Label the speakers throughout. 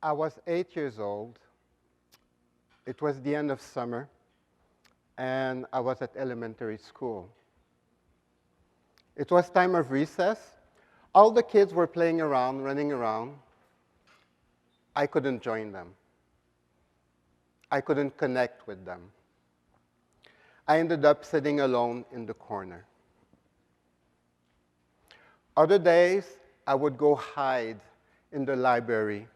Speaker 1: I was 8 years old. It was the end of summer, and I was at elementary school. It was time of recess. All the kids were playing around, running around. I couldn't join them. I couldn't connect with them. I ended up sitting alone in the corner. Other days, I would go hide in the library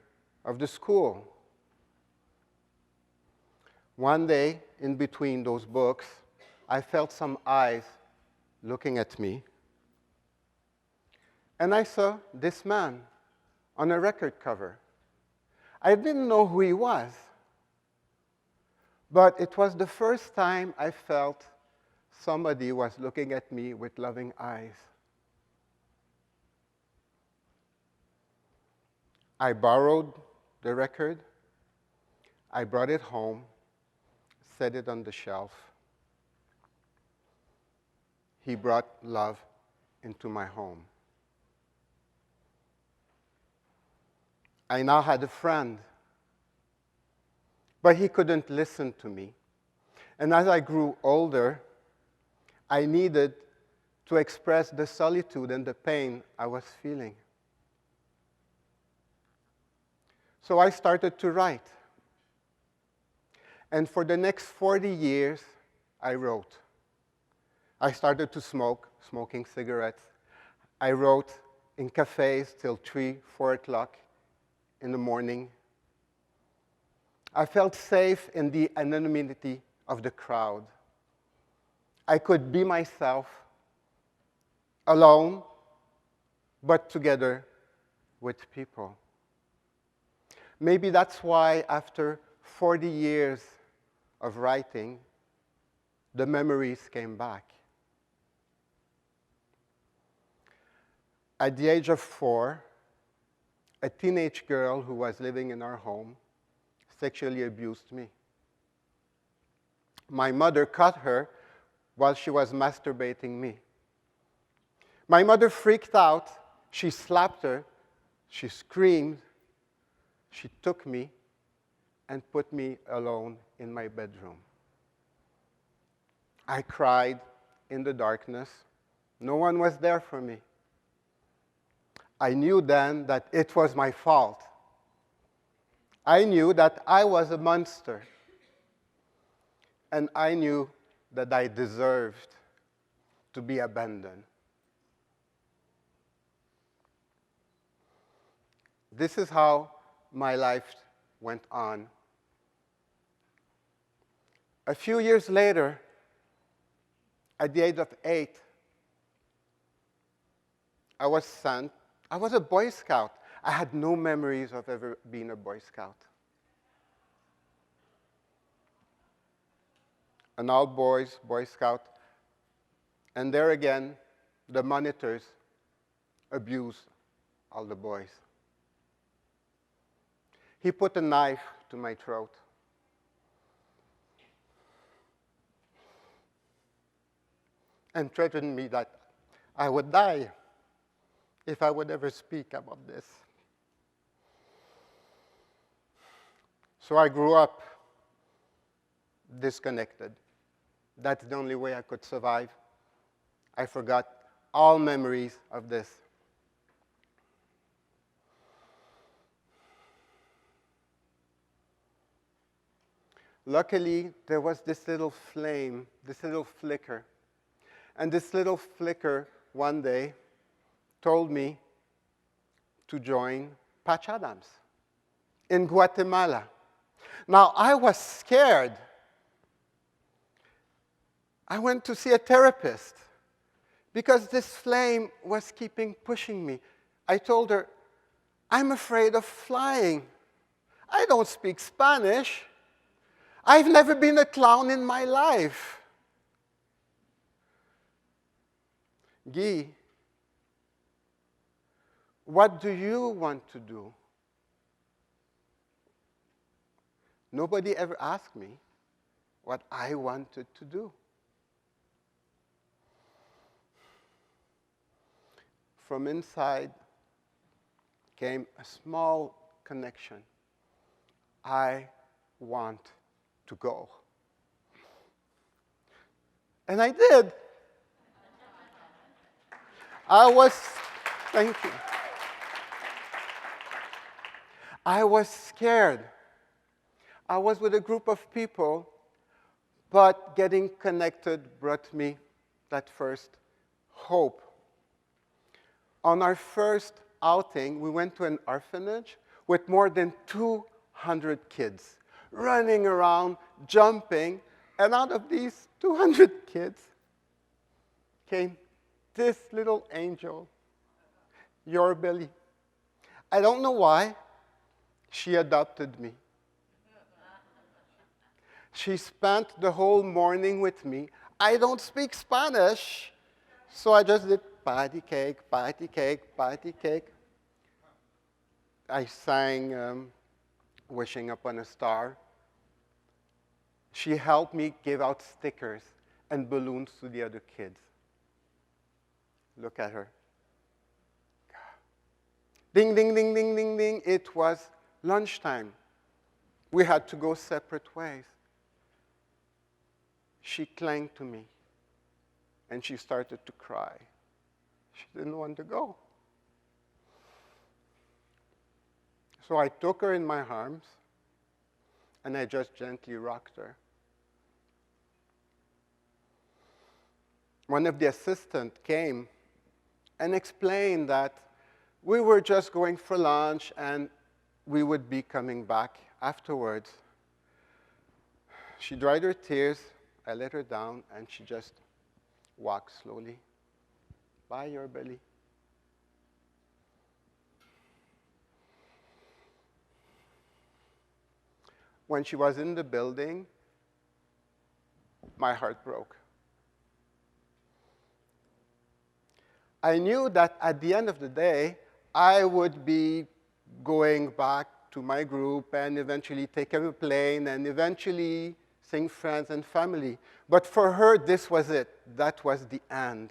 Speaker 1: of the school. One day, in between those books, I felt some eyes looking at me. And I saw this man on a record cover. I didn't know who he was, but it was the first time I felt somebody was looking at me with loving eyes. I borrowed the record. I brought it home, set it on the shelf. He brought love into my home. I now had a friend, but he couldn't listen to me. And as I grew older, I needed to express the solitude and the pain I was feeling. So I started to write. And for the next 40 years, I wrote. I started to smoke, smoking cigarettes. I wrote in cafes till 3, 4 o'clock in the morning. I felt safe in the anonymity of the crowd. I could be myself, alone, but together with people. Maybe that's why after 40 years of writing, the memories came back. At the age of 4, a teenage girl who was living in our home sexually abused me. My mother caught her while she was masturbating me. My mother freaked out. She slapped her. She screamed. She took me and put me alone in my bedroom. I cried in the darkness. No one was there for me. I knew then that it was my fault. I knew that I was a monster. And I knew that I deserved to be abandoned. This is how my life went on. A few years later, at the age of 8, I was sent. I was a Boy Scout. I had no memories of ever being a Boy Scout. An all-boys Boy Scout. And there again, the monitors abused all the boys. He put a knife to my throat. And threatened me that I would die if I would ever speak about this. So I grew up disconnected. That's the only way I could survive. I forgot all memories of this. Luckily, there was this little flame, this little flicker. And this little flicker one day told me to join Patch Adams in Guatemala. Now, I was scared. I went to see a therapist because this flame was keeping pushing me. I told her, I'm afraid of flying. I don't speak Spanish. I've never been a clown in my life. Guy, what do you want to do? Nobody ever asked me what I wanted to do. From inside came a small connection. I want to go. And I did. Thank you. I was scared. I was with a group of people, but getting connected brought me that first hope. On our first outing, we went to an orphanage with more than 200 kids running around, jumping, and out of these 200 kids came this little angel, your Billy. I don't know why. She adopted me. She spent the whole morning with me. I don't speak Spanish, so I just did patty cake, patty cake, patty cake. I sang Wishing Upon a Star. She helped me give out stickers and balloons to the other kids. Look at her. Ding, ding, ding, ding, ding, ding. It was lunchtime. We had to go separate ways. She clung to me, and she started to cry. She didn't want to go. So I took her in my arms, and I just gently rocked her. One of the assistants came and explained that we were just going for lunch and we would be coming back afterwards. She dried her tears, I let her down, and she just walked slowly. Bye, your belly. When she was in the building, my heart broke. I knew that at the end of the day, I would be going back to my group and eventually take a plane and eventually sing Friends and Family. But for her, this was it. That was the end.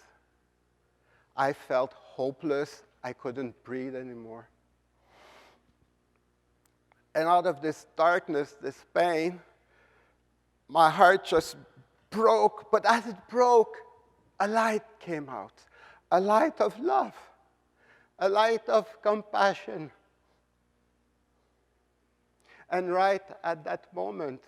Speaker 1: I felt hopeless. I couldn't breathe anymore. And out of this darkness, this pain, my heart just broke. But as it broke, a light came out. A light of love. A light of compassion. And right at that moment,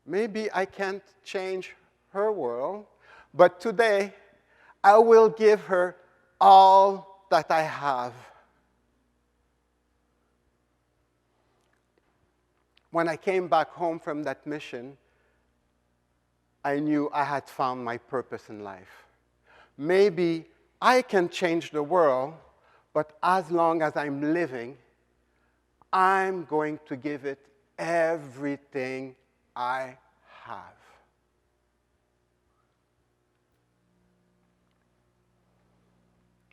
Speaker 1: maybe I can't change her world, but today I will give her all that I have. When I came back home from that mission, I knew I had found my purpose in life. Maybe I can change the world, but as long as I'm living, I'm going to give it everything I have.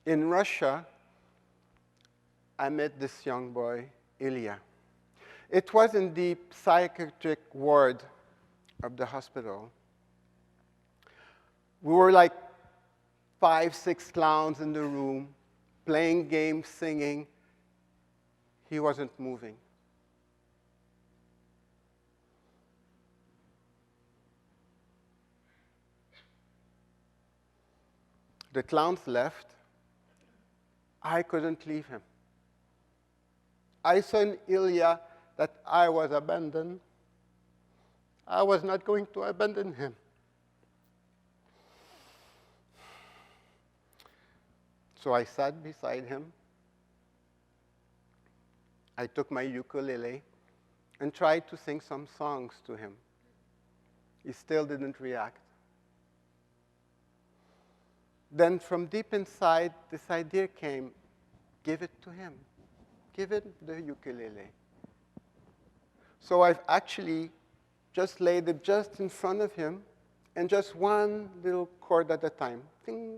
Speaker 1: In Russia, I met this young boy, Ilya. It was in the psychiatric ward of the hospital. We were like 5, 6 clowns in the room, playing games, singing. He wasn't moving. The clowns left. I couldn't leave him. I saw in Ilya that I was abandoned. I was not going to abandon him. So I sat beside him. I took my ukulele and tried to sing some songs to him. He still didn't react. Then from deep inside, this idea came, give it to him. Give it the ukulele. So I've actually just laid it just in front of him, and just one little chord at a time. Ting,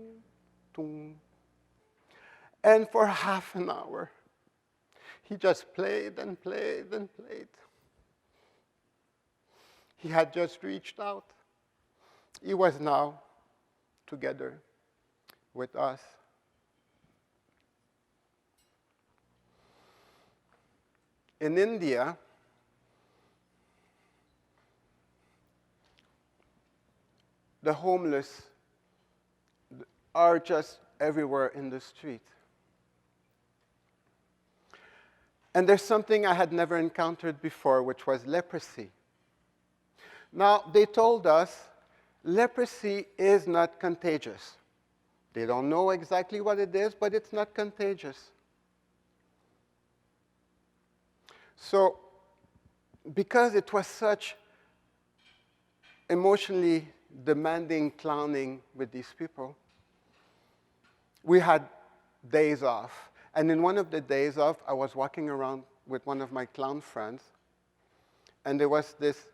Speaker 1: tung. And for half an hour, he just played and played and played. He had just reached out. He was now together with us. in India, the homeless are just everywhere in the street. And there's something I had never encountered before, which was leprosy. Now, they told us leprosy is not contagious. They don't know exactly what it is, but it's not contagious. So, because it was such emotionally demanding clowning with these people, we had days off. And in one of the days off, I was walking around with one of my clown friends, and there was this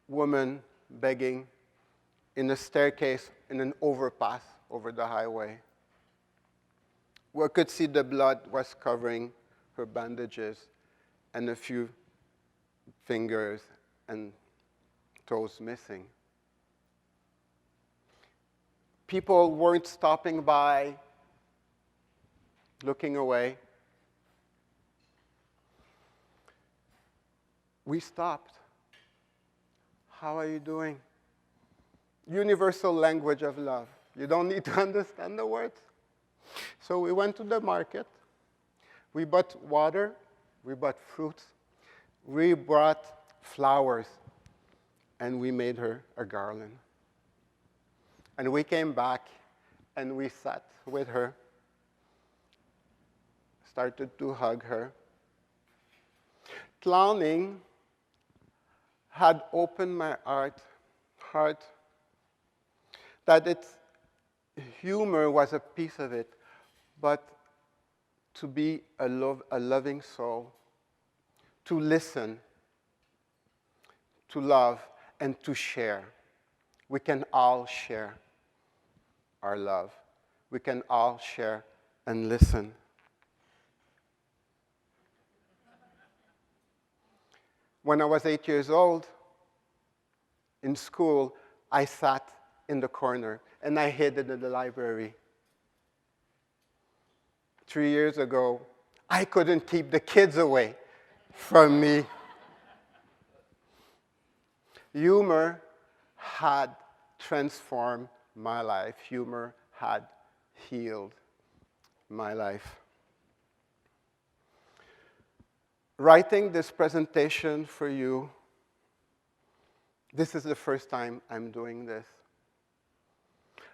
Speaker 1: woman begging in a staircase in an overpass over the highway. We could see the blood was covering her bandages and a few fingers and toes missing. People weren't stopping by, looking away. We stopped. How are you doing? Universal language of love. You don't need to understand the words. So we went to the market. We bought water. We bought fruits. We brought flowers. And we made her a garland. And we came back and we sat with her, started to hug her. Clowning had opened my heart that its humor was a piece of it, but to be a loving soul, to listen, to love, and to share. We can all share our love. We can all share and listen. When I was 8 years old, in school, I sat in the corner and I hid in the library. 3 years ago, I couldn't keep the kids away from me. Humor had transformed my life. Humor had healed my life. Writing this presentation for you, this is the first time I'm doing this,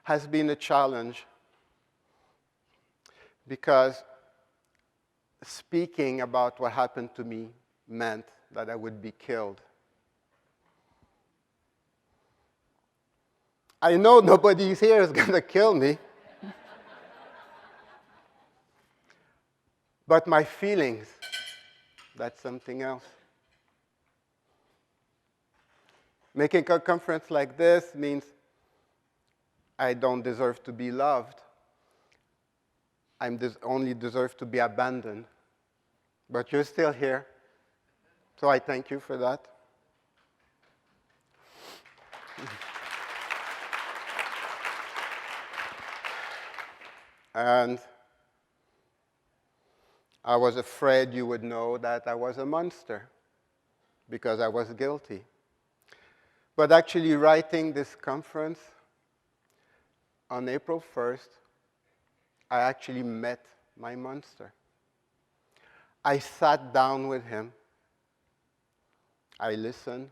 Speaker 1: has been a challenge because speaking about what happened to me meant that I would be killed. I know nobody here is going to kill me, but my feelings, that's something else. Making a conference like this means I don't deserve to be loved. I only deserve to be abandoned. But you're still here, so I thank you for that. And I was afraid you would know that I was a monster because I was guilty. But actually writing this conference on April 1st, I actually met my monster. I sat down with him. I listened.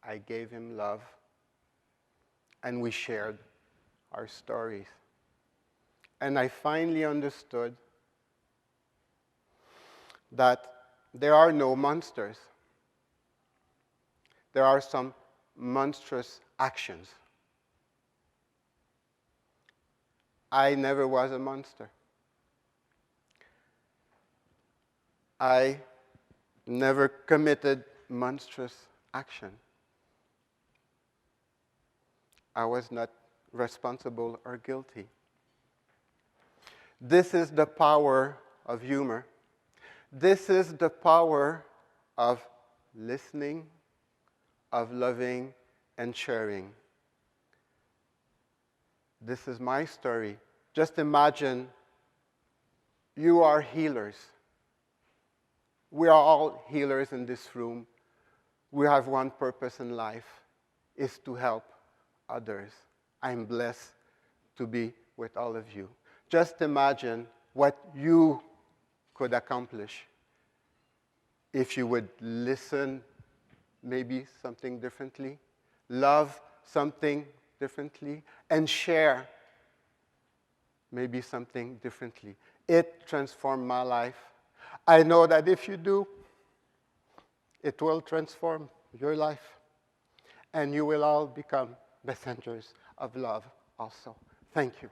Speaker 1: I gave him love. And we shared our stories. And I finally understood that there are no monsters. There are some monstrous actions. I never was a monster. I never committed monstrous action. I was not responsible or guilty. This is the power of humor. This is the power of listening, of loving, and sharing. This is my story. Just imagine you are healers. We are all healers in this room. We have one purpose in life, is to help others. I'm blessed to be with all of you. Just imagine what you could accomplish if you would listen maybe something differently, love something differently, and share maybe something differently. It transformed my life. I know that if you do, it will transform your life. And you will all become messengers of love also. Thank you.